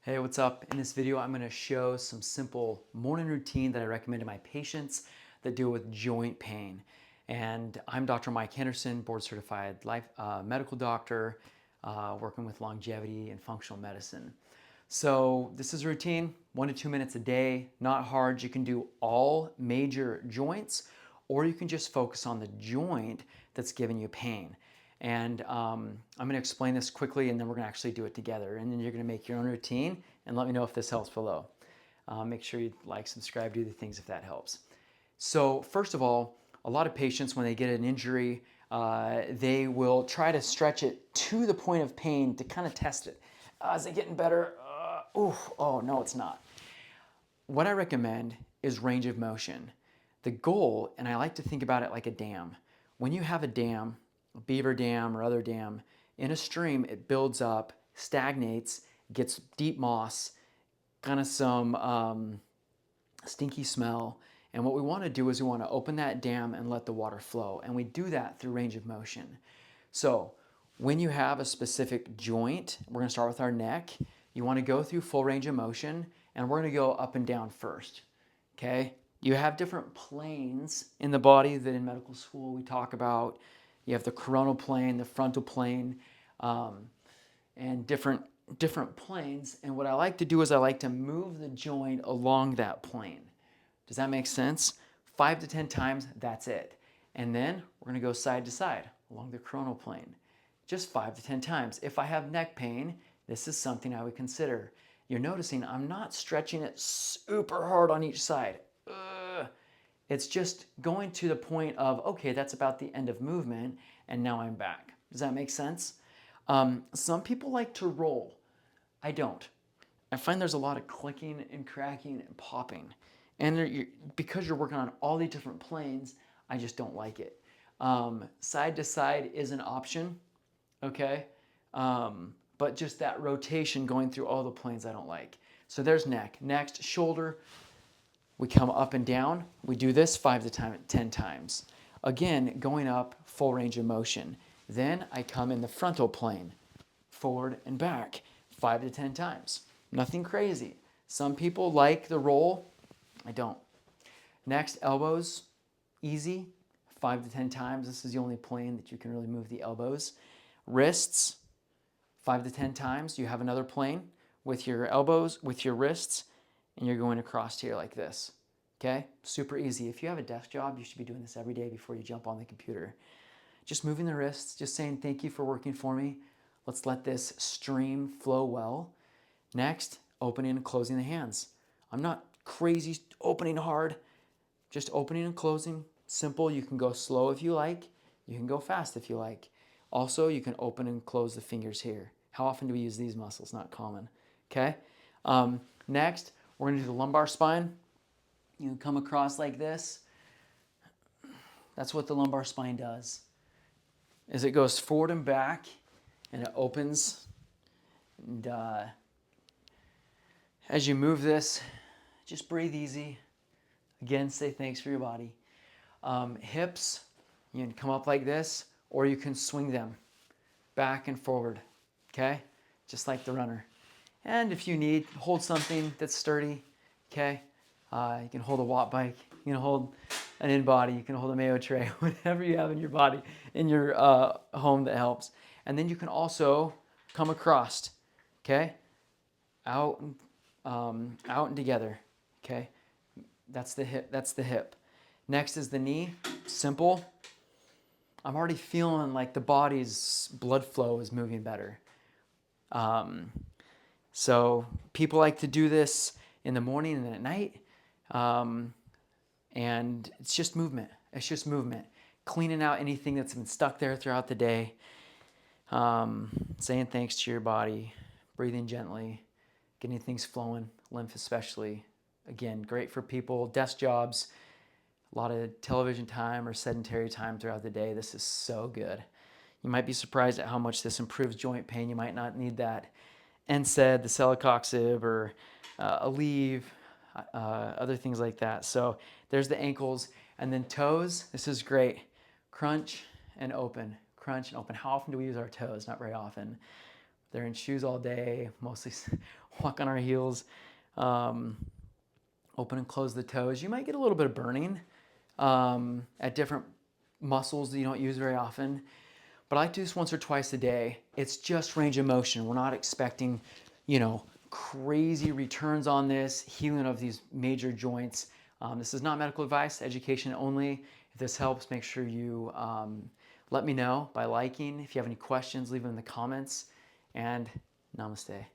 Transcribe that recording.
Hey, what's up? In this video, I'm going to show some simple morning routine that I recommend to my patients that deal with joint pain. And I'm Dr. Mike Henderson, board certified medical doctor, working with longevity and functional medicine. So this is a routine, 1 to 2 minutes a day, not hard. You can do all major joints, or you can just focus on the joint that's giving you pain. And I'm going to explain this quickly, and then we're going to actually do it together. And then you're going to make your own routine, and let me know if this helps below. Make sure you like, subscribe, do the things if that helps. So first of all, a lot of patients, when they get an injury, they will try to stretch it to the point of pain to kind of test it. Is it getting better? Oh, no, it's not. What I recommend is range of motion. The goal, and I like to think about it like a dam. When you have a dam, a beaver dam or other dam, in a stream, it builds up, stagnates, gets deep moss, kind of some stinky smell. And what we want to do is we want to open that dam and let the water flow. And we do that through range of motion. So when you have a specific joint, we're going to start with our neck. You want to go through full range of motion, and we're going to go up and down first. Okay? You have different planes in the body that in medical school we talk about. You have the coronal plane, the frontal plane, and different planes. And what I like to do is I like to move the joint along that plane. Does that make sense? 5 to 10 times, that's it. And then we're going to go side to side along the coronal plane. Just 5 to 10 times. If I have neck pain, this is something I would consider. You're noticing I'm not stretching it super hard on each side. It's just going to the point of, okay, that's about the end of movement, and now I'm back. Does that make sense? Some people like to roll. I don't. I find there's a lot of clicking and cracking and popping. And because you're working on all these different planes, I just don't like it. Side to side is an option, okay? But just that rotation going through all the planes I don't like. So there's neck. Next, shoulder. We come up and down. We do this 5 to 10 times. Again, going up, full range of motion. Then I come in the frontal plane, forward and back, 5 to 10 times. Nothing crazy. Some people like the roll. I don't. Next, elbows, easy, 5 to 10 times. This is the only plane that you can really move the elbows. Wrists, 5 to 10 times. You have another plane with your elbows, with your wrists, and you're going across here like this. Okay? Super easy. If you have a desk job, you should be doing this every day before you jump on the computer. Just moving the wrists, just saying thank you for working for me. Let's let this stream flow well. Next, opening and closing the hands. I'm not crazy opening hard, just opening and closing. Simple. You can go slow if you like. You can go fast if you like. Also, you can open and close the fingers here. How often do we use these muscles? Not common. Okay? Next, we're going to do the lumbar spine. You can come across like this. That's what the lumbar spine does. Is it goes forward and back, and it opens. And as you move this, just breathe easy. Again, say thanks for your body. Hips, you can come up like this, or you can swing them back and forward, okay? Just like the runner. And if you need, hold something that's sturdy, okay? You can hold a watt bike, you can hold an in-body, you can hold a Mayo tray, whatever you have in your body, in your home that helps. And then you can also come across, okay? Out and together, okay? That's the hip. That's the hip. Next is the knee. Simple. I'm already feeling like the body's blood flow is moving better. So people like to do this in the morning and at night. And it's just movement. It's just movement. Cleaning out anything that's been stuck there throughout the day. Saying thanks to your body. Breathing gently. Getting things flowing. Lymph especially. Again, great for people, desk jobs, a lot of television time or sedentary time throughout the day. This is so good. You might be surprised at how much this improves joint pain. You might not need that NSAID, the celecoxib, or Aleve, other things like that. So there's the ankles. And then toes, this is great. Crunch and open, crunch and open. How often do we use our toes? Not very often. they're in shoes all day, mostly walk on our heels, open and close the toes. You might get a little bit of burning at different muscles that you don't use very often. But I like to do this once or twice a day. It's just range of motion. We're not expecting, crazy returns on this, healing of these major joints. This is not medical advice, education only. If this helps, make sure you let me know by liking. If you have any questions, leave them in the comments. And namaste.